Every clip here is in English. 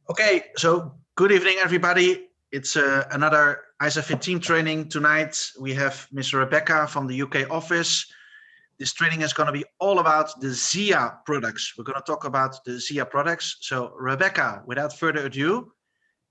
Okay, so good evening, everybody. It's another IsaFit team training. Tonight we have Miss Rebecca from the UK office. This training is going to be all about the Zija products. We're going to talk about the Zija products. So Rebecca, without further ado,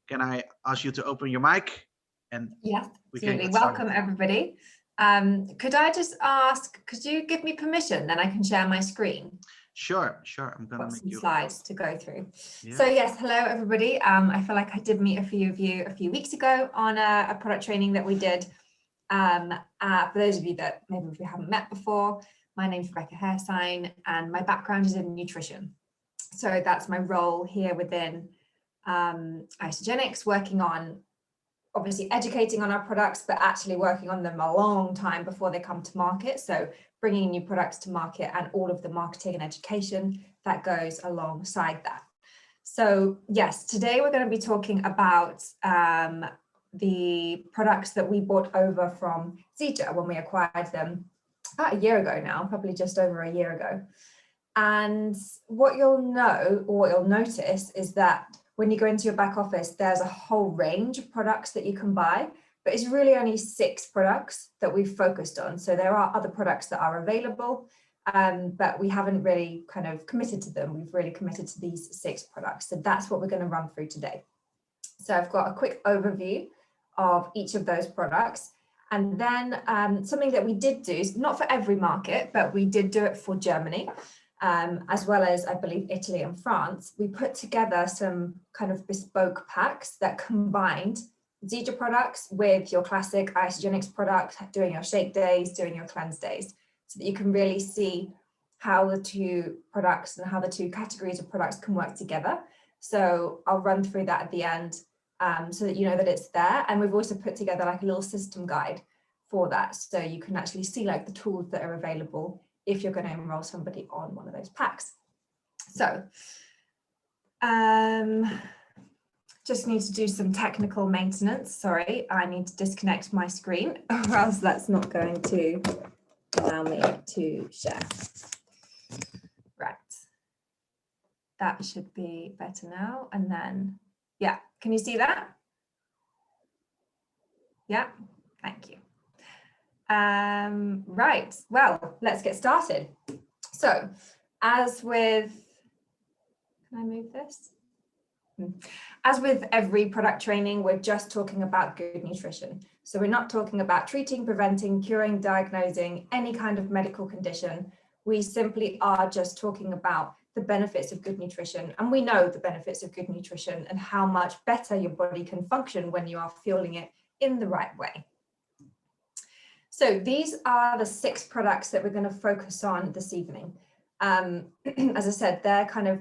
can I ask you to open your mic? And yes, absolutely. Welcome, everybody. Could I just ask, could you give me permission? Then I can share my screen. Sure. I'm going to make some slides to go through. Yeah. So yes, hello everybody. I feel like I did meet a few of you a few weeks ago on a product training that we did. For those of you that maybe we haven't met before, my name's Rebecca Hairsign and my background is in nutrition. So that's my role here within Isagenix, working on obviously educating on our products, but actually working on them a long time before they come to market. So bringing new products to market and all of the marketing and education that goes alongside that. So yes, today we're going to be talking about the products that we bought over from Zija when we acquired them about a year ago now, probably just over a year ago. And what you'll know, or what you'll notice, is that when you go into your back office, there's a whole range of products that you can buy, but it's really only 6 products that we've focused on. So there are other products that are available, but we haven't really kind of committed to them. We've really committed to these 6 products. So that's what we're going to run through today. So I've got a quick overview of each of those products. And then something that we did do, is not for every market, but we did do it for Germany. As well as, I believe, Italy and France, we put together some kind of bespoke packs that combined Zija products with your classic Isagenix product, doing your shake days, doing your cleanse days, so that you can really see how the 2 products and how the 2 categories of products can work together. So I'll run through that at the end so that you know that it's there. And we've also put together like a little system guide for that, so you can actually see like the tools that are available if you're going to enroll somebody on one of those packs. So just need to do some technical maintenance. Sorry, I need to disconnect my screen or else that's not going to allow me to share. Right, that should be better now. And then, yeah, can you see that? Yeah, thank you. Right, well, let's get started. So as with, can I move this? As with every product training, we're just talking about good nutrition. So we're not talking about treating, preventing, curing, diagnosing any kind of medical condition. We simply are just talking about the benefits of good nutrition. And we know the benefits of good nutrition and how much better your body can function when you are fueling it in the right way. So these are the 6 products that we're going to focus on this evening. As I said, they're kind of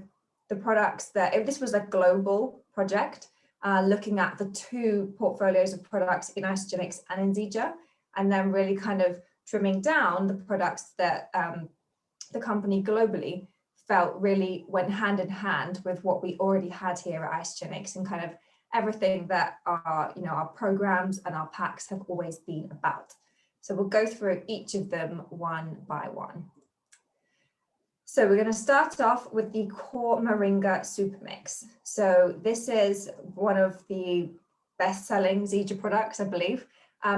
the products that, if this was a global project, looking at the 2 portfolios of products in Isagenix and in Zija, and then really kind of trimming down the products that the company globally felt really went hand in hand with what we already had here at Isagenix, and kind of everything that our programs and our packs have always been about. So we'll go through each of them one by one. So we're going to start off with the core Moringa Supermix. So this is one of the best-selling Zija products, I believe,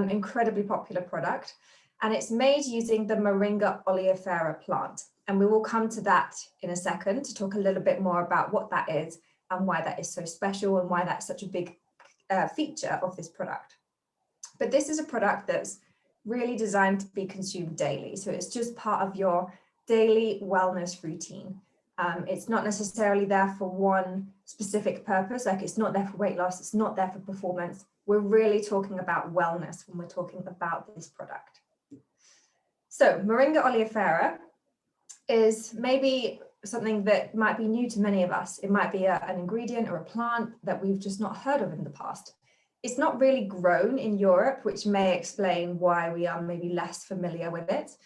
incredibly popular product. And it's made using the Moringa Oliafera plant. And we will come to that in a second to talk a little bit more about what that is and why that is so special and why that's such a big feature of this product. But this is a product that's really designed to be consumed daily. So it's just part of your daily wellness routine. It's not necessarily there for one specific purpose, like it's not there for weight loss, it's not there for performance. We're really talking about wellness when we're talking about this product. So Moringa Oliafera is maybe something that might be new to many of us. It might be an ingredient or a plant that we've just not heard of in the past. It's not really grown in Europe, which may explain why we are maybe less familiar with it.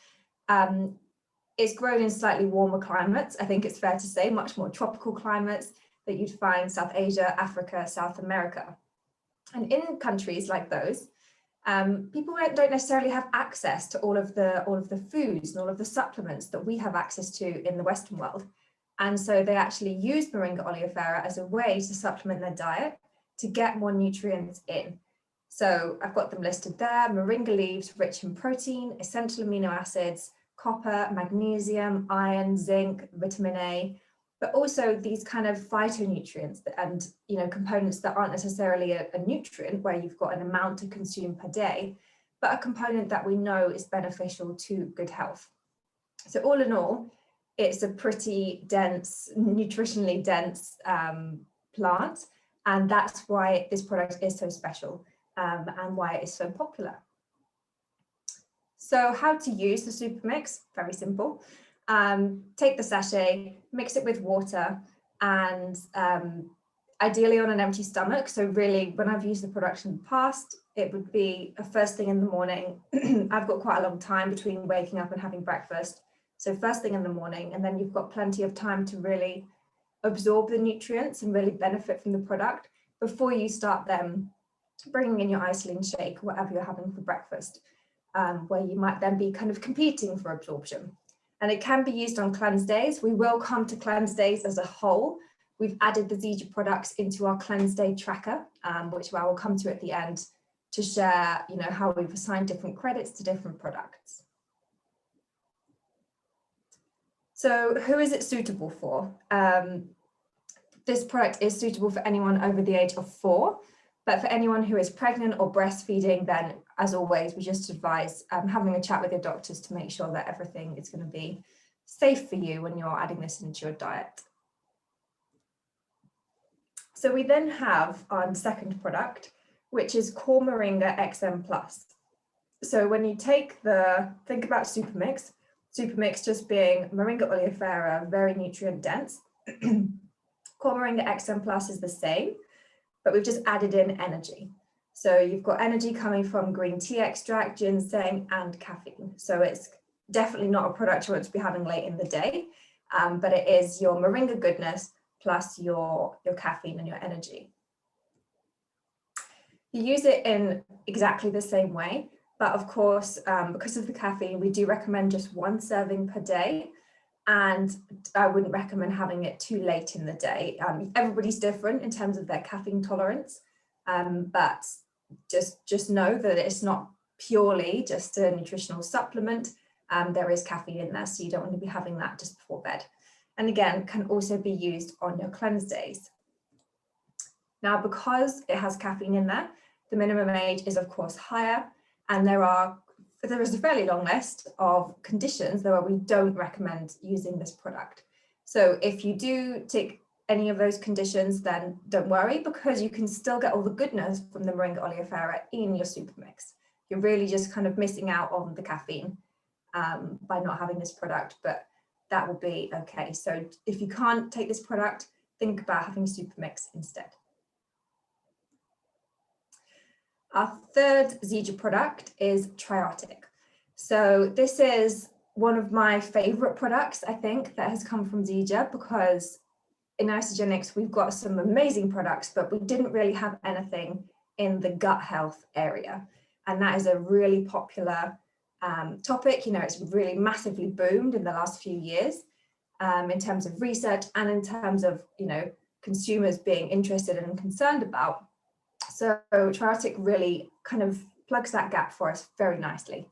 It's grown in slightly warmer climates. I think it's fair to say much more tropical climates that you'd find South Asia, Africa, South America. And in countries like those, people don't necessarily have access to all of the foods and all of the supplements that we have access to in the Western world. And so they actually use Moringa Oliafera as a way to supplement their diet to get more nutrients in. So I've got them listed there. Moringa leaves rich in protein, essential amino acids, copper, magnesium, iron, zinc, vitamin A, but also these kind of phytonutrients and components that aren't necessarily a nutrient where you've got an amount to consume per day, but a component that we know is beneficial to good health. So all in all, it's a pretty dense, nutritionally dense plant, and that's why this product is so special and why it is so popular. So how to use the Supermix? Very simple. Take the sachet, mix it with water, and ideally on an empty stomach. So really, when I've used the product in the past, it would be a first thing in the morning. I've got quite a long time between waking up and having breakfast. So first thing in the morning, and then you've got plenty of time to really absorb the nutrients and really benefit from the product before you start then bringing in your isolene shake, whatever you're having for breakfast, where you might then be kind of competing for absorption. And it can be used on cleanse days. We will come to cleanse days as a whole. We've added the Zija products into our cleanse day tracker, which I will come to at the end to share, how we've assigned different credits to different products. So who is it suitable for? This product is suitable for anyone over the age of 4, but for anyone who is pregnant or breastfeeding, then as always, we just advise having a chat with your doctors to make sure that everything is going to be safe for you when you're adding this into your diet. So we then have our second product, which is Core Moringa XM+. So when you think about Supermix, Supermix just being Moringa Oliafera, very nutrient dense. Core Moringa XM+ is the same, but we've just added in energy. So you've got energy coming from green tea extract, ginseng, and caffeine. So it's definitely not a product you want to be having late in the day, but it is your Moringa goodness plus your caffeine and your energy. You use it in exactly the same way, but of course, because of the caffeine, we do recommend just 1 serving per day. And I wouldn't recommend having it too late in the day. Everybody's different in terms of their caffeine tolerance, but just know that it's not purely just a nutritional supplement. There is caffeine in there, so you don't want to be having that just before bed. And again, can also be used on your cleanse days. Now, because it has caffeine in there, the minimum age is of course higher, and there is a fairly long list of conditions where we don't recommend using this product. So if you do tick any of those conditions, then don't worry, because you can still get all the goodness from the Moringa Oliafera in your Supermix. You're really just kind of missing out on the caffeine by not having this product, but that will be okay. So if you can't take this product, think about having Supermix instead. Our third Zija product is Triotic. So this is one of my favorite products, I think, that has come from Zija, because in Isagenix, we've got some amazing products, but we didn't really have anything in the gut health area. And that is a really popular topic. It's really massively boomed in the last few years in terms of research and in terms of, consumers being interested and concerned about. So Triotic really kind of plugs that gap for us very nicely.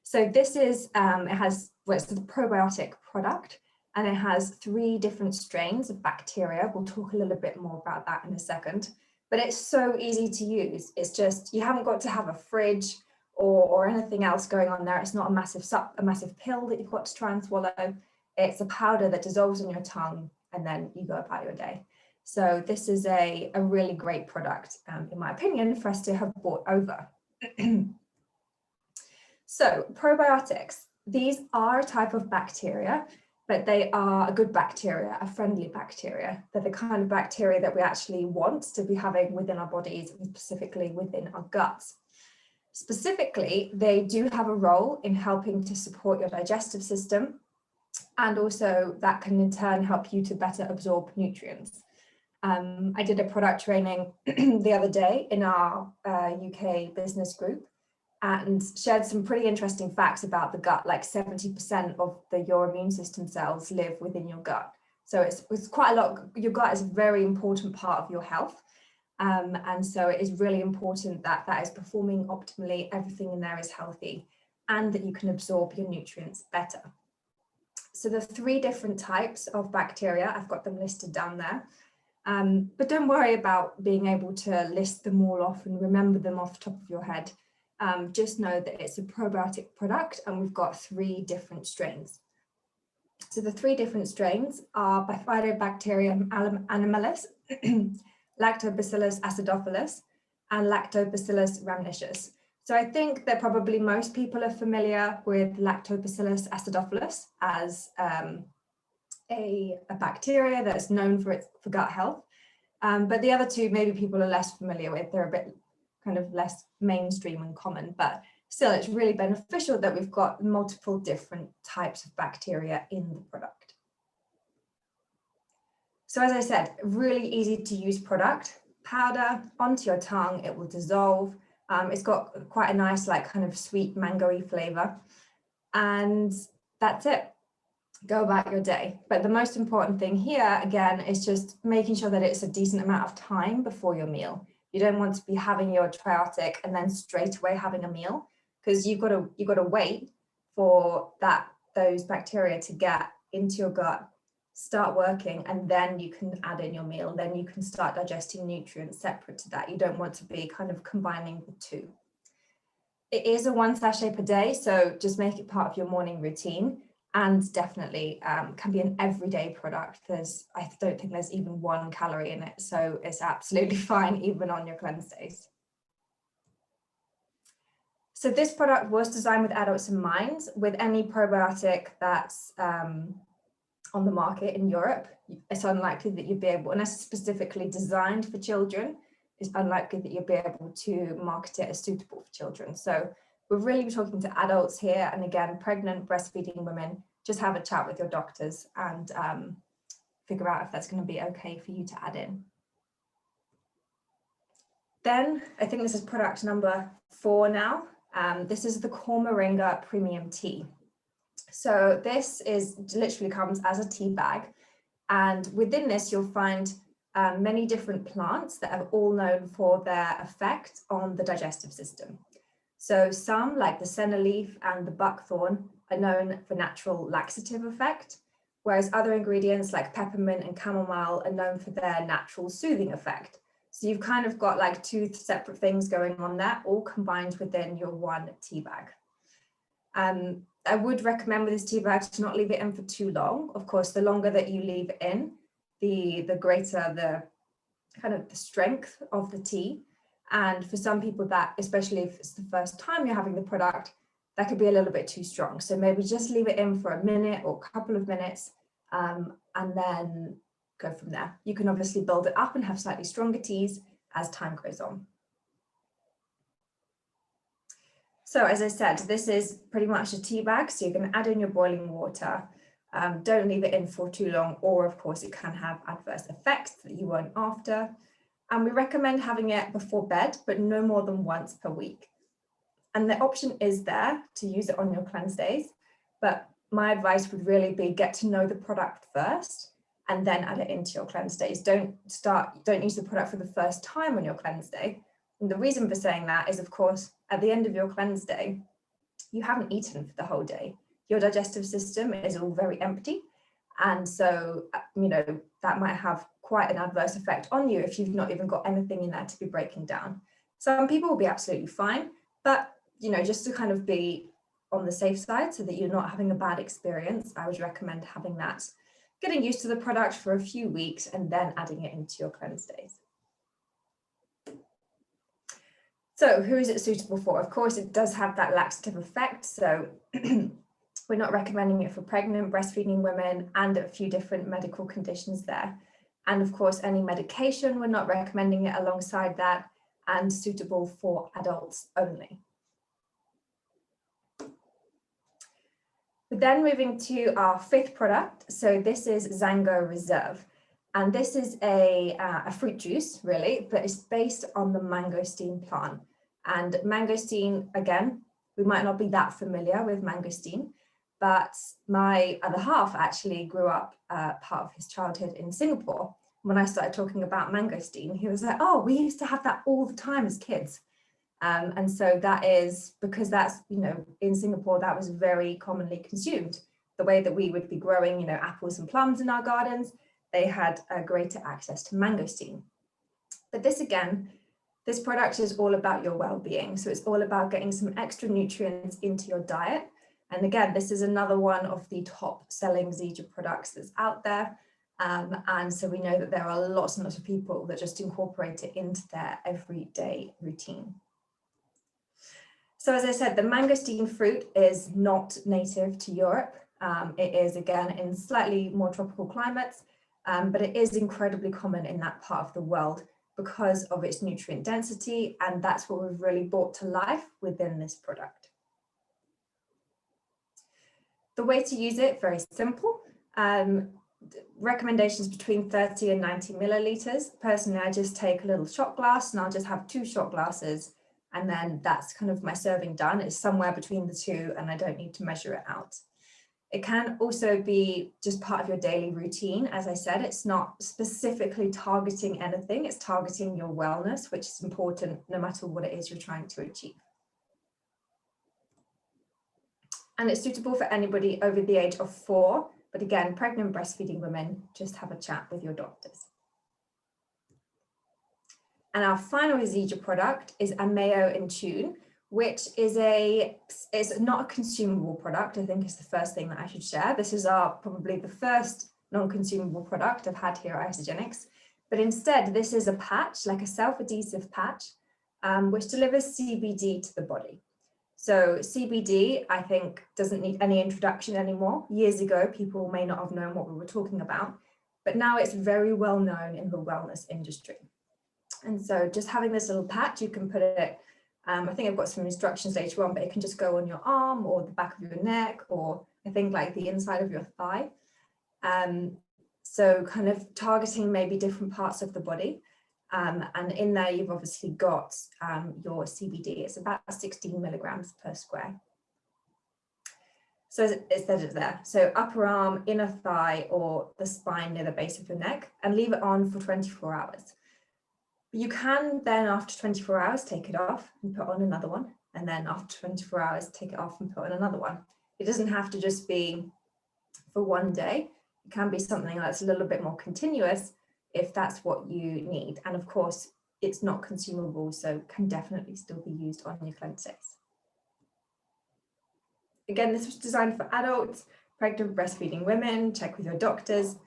So this is, it's the probiotic product, and it has 3 different strains of bacteria. We'll talk a little bit more about that in a second, but it's so easy to use. It's just, you haven't got to have a fridge or anything else going on there. It's not a massive pill that you've got to try and swallow. It's a powder that dissolves on your tongue, and then you go about your day. So this is a really great product, in my opinion, for us to have brought over. So probiotics, these are a type of bacteria, but they are a good bacteria, a friendly bacteria. They're the kind of bacteria that we actually want to be having within our bodies, and specifically within our guts. Specifically, they do have a role in helping to support your digestive system, and also that can in turn help you to better absorb nutrients. I did a product training the other day in our UK business group and shared some pretty interesting facts about the gut. Like 70% of your immune system cells live within your gut. So it's quite a lot. Your gut is a very important part of your health. And so it is really important that that is performing optimally, everything in there is healthy, and that you can absorb your nutrients better. So the 3 different types of bacteria, I've got them listed down there. But don't worry about being able to list them all off and remember them off the top of your head. Just know that it's a probiotic product and we've got 3 different strains. So the 3 different strains are Bifidobacterium animalis, Lactobacillus acidophilus, and Lactobacillus rhamnosus. So I think that probably most people are familiar with Lactobacillus acidophilus as a bacteria that's known for gut health. But the other 2, maybe people are less familiar with. They're a bit kind of less mainstream and common, but still it's really beneficial that we've got multiple different types of bacteria in the product. So as I said, really easy to use product, powder onto your tongue, it will dissolve. It's got quite a nice, like kind of sweet mango-y flavor. And that's it. Go about your day. But the most important thing here, again, is just making sure that it's a decent amount of time before your meal. You don't want to be having your Triotic and then straight away having a meal, because you've got to wait for those bacteria to get into your gut, start working, and then you can add in your meal. Then you can start digesting nutrients separate to that. You don't want to be kind of combining the 2. It is a 1 sachet per day, so just make it part of your morning routine, and definitely can be an everyday product. I don't think there's even 1 calorie in it, so it's absolutely fine even on your cleanse days. So this product was designed with adults in mind. With any probiotic that's on the market in Europe, it's unlikely that you'd be able, unless it's specifically designed for children, it's unlikely that you'll be able to market it as suitable for children. So we're really talking to adults here, and again, pregnant, breastfeeding women. Just have a chat with your doctors and figure out if that's going to be okay for you to add in. Then I think this is product number 4 now. This is the Core Moringa Premium Tea. So this literally comes as a tea bag, and within this you'll find many different plants that are all known for their effect on the digestive system. So some, like the senna leaf and the buckthorn, are known for natural laxative effect, whereas other ingredients like peppermint and chamomile are known for their natural soothing effect. So you've kind of got like 2 separate things going on there, all combined within your 1 tea bag. I would recommend with this tea bag to not leave it in for too long. Of course, the longer that you leave it in, the greater the kind of the strength of the tea. And for some people that, especially if it's the first time you're having the product, that could be a little bit too strong. So maybe just leave it in for a minute or a couple of minutes and then go from there. You can obviously build it up and have slightly stronger teas as time goes on. So as I said, this is pretty much a tea bag. So you're going to add in your boiling water. Don't leave it in for too long, or of course it can have adverse effects that you won't after. And we recommend having it before bed, but no more than once per week. And the option is there to use it on your cleanse days. But my advice would really be get to know the product first and then add it into your cleanse days. Don't use the product for the first time on your cleanse day. And the reason for saying that is, of course, at the end of your cleanse day, you haven't eaten for the whole day. Your digestive system is all very empty. And so, that might have quite an adverse effect on you if you've not even got anything in there to be breaking down. Some people will be absolutely fine, but, just to kind of be on the safe side so that you're not having a bad experience, I would recommend having that, getting used to the product for a few weeks and then adding it into your cleanse days. So who is it suitable for? Of course, it does have that laxative effect. So we're not recommending it for pregnant, breastfeeding women and a few different medical conditions there. And of course, any medication, we're not recommending it alongside that, and suitable for adults only. But then moving to our 5th product. So this is Xango Reserve. And this is a fruit juice, really, but it's based on the mangosteen plant. And mangosteen, again, we might not be that familiar with mangosteen, but my other half actually grew up part of his childhood in Singapore. When I started talking about mangosteen, he was like, oh, we used to have that all the time as kids. And so that is because that's, in Singapore, that was very commonly consumed. The way that we would be growing, apples and plums in our gardens, they had greater access to mangosteen. But this product is all about your well-being. So it's all about getting some extra nutrients into your diet. And again, this is another one of the top selling Zija products that's out there. And so we know that there are lots and lots of people that just incorporate it into their everyday routine. So as I said, the mangosteen fruit is not native to Europe. It is, again, in slightly more tropical climates, but it is incredibly common in that part of the world because of its nutrient density, and that's what we've really brought to life within this product. The way to use it, very simple. Recommendations between 30 and 90 milliliters. Personally, I just take a little shot glass and I'll just have 2 shot glasses, and then that's kind of my serving done. It's somewhere between the two and I don't need to measure it out. It can also be just part of your daily routine. As I said, it's not specifically targeting anything, it's targeting your wellness, which is important no matter what it is you're trying to achieve. And it's suitable for anybody over the age of 4, but again, pregnant breastfeeding women, just have a chat with your doctors. And our final Zija product is Ameo in Tune, which is it's not a consumable product. I think is the first thing that I should share. This is probably the first non-consumable product I've had here at Isagenix, but instead this is a patch, like a self-adhesive patch, which delivers CBD to the body. So CBD, I think, doesn't need any introduction anymore. Years ago, people may not have known what we were talking about, but now it's very well known in the wellness industry. And so just having this little patch, you can put it, I think I've got some instructions later on, but it can just go on your arm or the back of your neck, or I think like the inside of your thigh. So kind of targeting maybe different parts of the body. And in there, you've obviously got your CBD. It's about 16 milligrams per square. So it says it there. So upper arm, inner thigh, or the spine near the base of your neck, and leave it on for 24 hours. You can then, after 24 hours, take it off and put on another one. And then after 24 hours, take it off and put on another one. It doesn't have to just be for one day. It can be something that's a little bit more continuous if that's what you need. And of course, it's not consumable, so can definitely still be used on your cleanse days. Again, this was designed for adults, pregnant, breastfeeding women. Check with your doctors.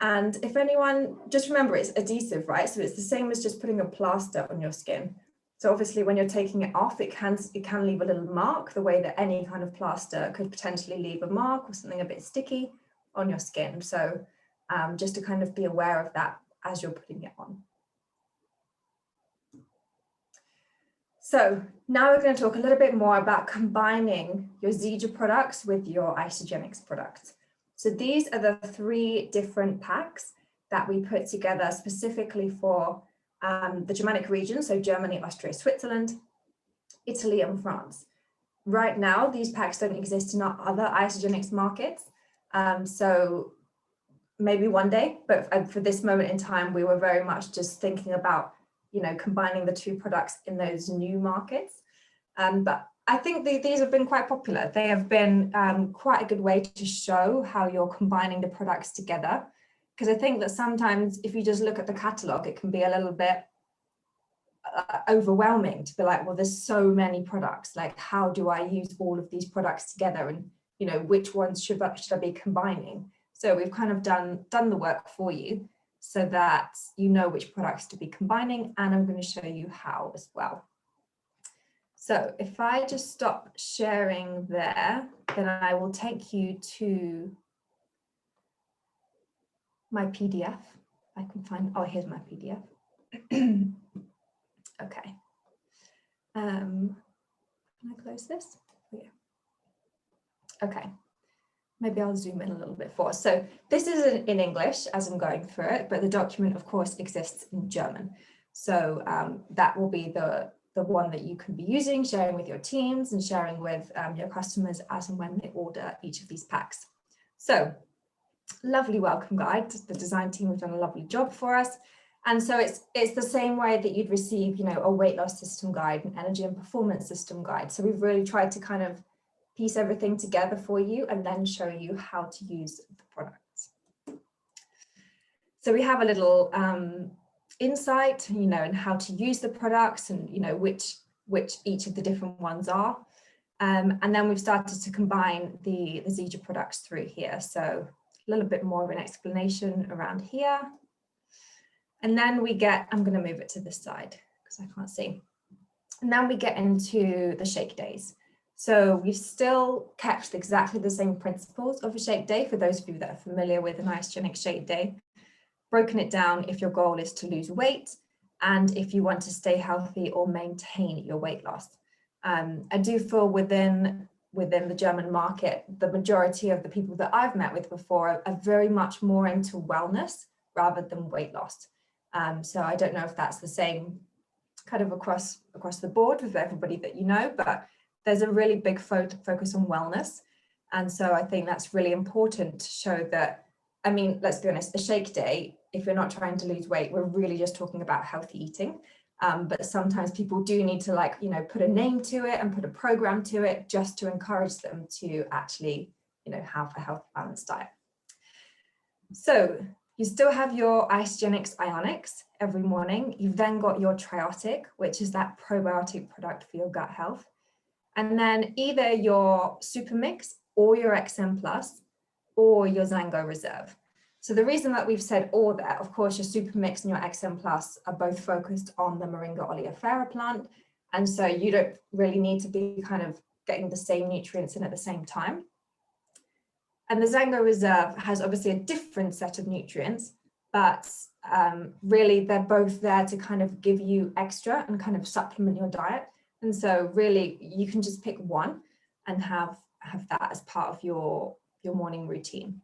And if anyone, just remember it's adhesive, right? So it's the same as just putting a plaster on your skin. So obviously when you're taking it off, it can leave a little mark, the way that any kind of plaster could potentially leave a mark or something a bit sticky on your skin. So just to kind of be aware of that as you're putting it on. So now we're going to talk a little bit more about combining your Zija products with your Isagenix products. So these are the 3 different packs that we put together specifically for the Germanic region, so Germany, Austria, Switzerland, Italy, and France. Right now, these packs don't exist in our other Isagenix markets. So maybe one day, but for this moment in time, we were very much just thinking about, combining the 2 products in those new markets. But I think these have been quite popular. They have been quite a good way to show how you're combining the products together. Because I think that sometimes if you just look at the catalog, it can be a little bit overwhelming to be like, well, there's so many products. Like, how do I use all of these products together? And, which ones should I be combining? So we've kind of done the work for you so that you know which products to be combining. And I'm going to show you how as well. So if I just stop sharing there, then I will take you to my PDF. I can find, oh, here's my PDF. Okay. Can I close this? Yeah. Okay. Maybe I'll zoom in a little bit for us. So this is in English as I'm going through it, but the document, of course, exists in German. So that will be the the one that you can be using, sharing with your teams and sharing with your customers as and when they order each of these packs. So lovely welcome guide. The design team have done a lovely job for us. And so it's the same way that you'd receive, a weight loss system guide, an energy and performance system guide. So we've really tried to kind of piece everything together for you and then show you how to use the products. So we have a little insight, and how to use the products and, which each of the different ones are. And then we've started to combine the Zija products through here. So a little bit more of an explanation around here. And then we get, I'm going to move it to this side because I can't see. And then we get into the shake days. So we've still kept exactly the same principles of a shake day for those of you that are familiar with an Isagenix shake day. Broken it down if your goal is to lose weight and if you want to stay healthy or maintain your weight loss. I do feel within the German market, the majority of the people that I've met with before are very much more into wellness rather than weight loss. So I don't know if that's the same kind of across the board with everybody that but there's a really big focus on wellness. And so I think that's really important to show that, let's be honest, a shake day, if you're not trying to lose weight, we're really just talking about healthy eating. But sometimes people do need to put a name to it and put a program to it just to encourage them to actually, have a healthy balanced diet. So you still have your Isagenix Ionics every morning. You've then got your Triotic, which is that probiotic product for your gut health. And then either your Supermix or your XM Plus or your Xango Reserve. So the reason that we've said all that, of course, your Supermix and your XM Plus are both focused on the Moringa Oliafera plant. And so you don't really need to be kind of getting the same nutrients in at the same time. And the Xango Reserve has obviously a different set of nutrients, but really they're both there to kind of give you extra and kind of supplement your diet. And so really you can just pick one and have that as part of your morning routine.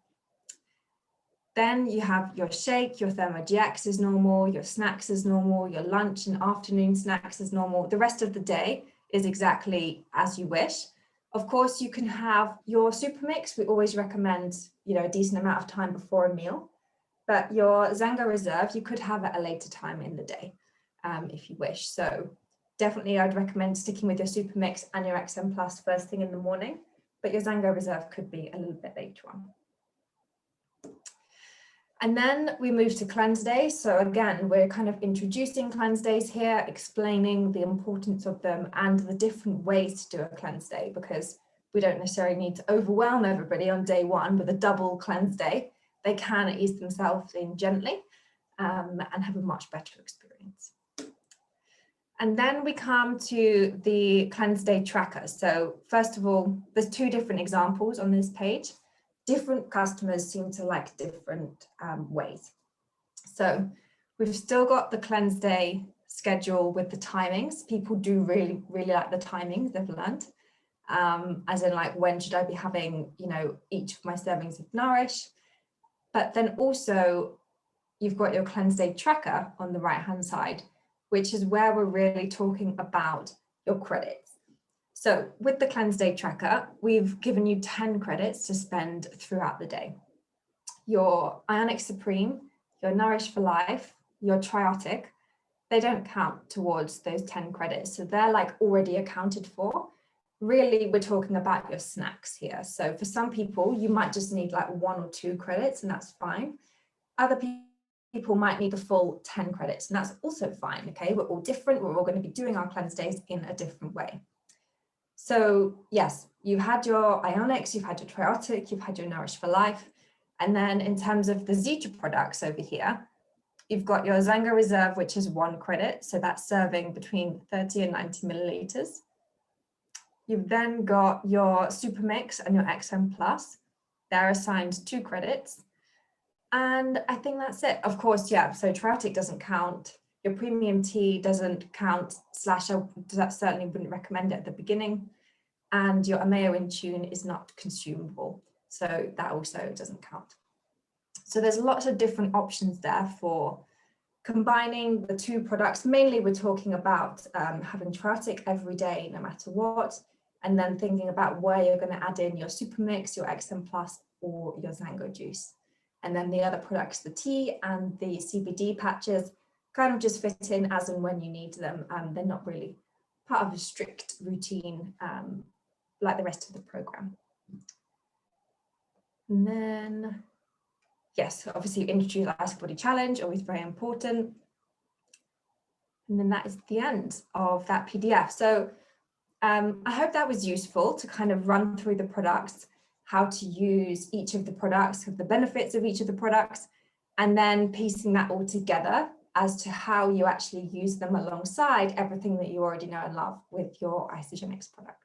Then you have your shake, your ThermoGX is normal, your snacks is normal, your lunch and afternoon snacks is normal. The rest of the day is exactly as you wish. Of course, you can have your Supermix. We always recommend, a decent amount of time before a meal. But your Xango Reserve, you could have at a later time in the day, if you wish. So definitely, I'd recommend sticking with your Supermix and your XM Plus first thing in the morning. But your Xango Reserve could be a little bit later on. And then we move to cleanse days. So again, we're kind of introducing cleanse days here, explaining the importance of them and the different ways to do a cleanse day, because we don't necessarily need to overwhelm everybody on day one with a double cleanse day. They can ease themselves in gently and have a much better experience. And then we come to the cleanse day tracker. So first of all, there's two different examples on this page. Different customers seem to like different ways. So we've still got the cleanse day schedule with the timings. People do really, really like the timings, they've learned. As in when should I be having, each of my servings of Nourish. But then also you've got your cleanse day tracker on the right-hand side, which is where we're really talking about your credits. So with the cleanse day tracker, we've given you 10 credits to spend throughout the day. Your Ionic Supreme, your Nourish for Life, your Triotic, they don't count towards those 10 credits. So they're already accounted for. Really, we're talking about your snacks here. So for some people, you might just need 1 or 2 credits and that's fine. Other people might need the full 10 credits and that's also fine, okay? We're all different. We're all going to be doing our cleanse days in a different way. So yes, you've had your Ionics, you've had your Triotic, you've had your Nourish for Life. And then in terms of the Zija products over here, you've got your Xango Reserve, which is 1 credit. So that's serving between 30 and 90 milliliters. You've then got your Supermix and your XM Plus. They're assigned 2 credits. And I think that's it. Of course, yeah, so Triotic doesn't count. Your premium tea doesn't count, / that certainly wouldn't recommend it at the beginning. And your Ameo in tune is not consumable. So that also doesn't count. So there's lots of different options there for combining the two products. Mainly we're talking about having Triotic every day, no matter what, and then thinking about where you're going to add in your Supermix, your XM Plus, or your Xango juice. And then the other products, the tea and the CBD patches, kind of just fit in as and when you need them. They're not really part of a strict routine like the rest of the program. And then, yes, obviously introduce the Ask Body Challenge, always very important. And then that is the end of that PDF. So I hope that was useful to kind of run through the products, how to use each of the products, the benefits of each of the products, and then piecing that all together as to how you actually use them alongside everything that you already know and love with your Isagenix product.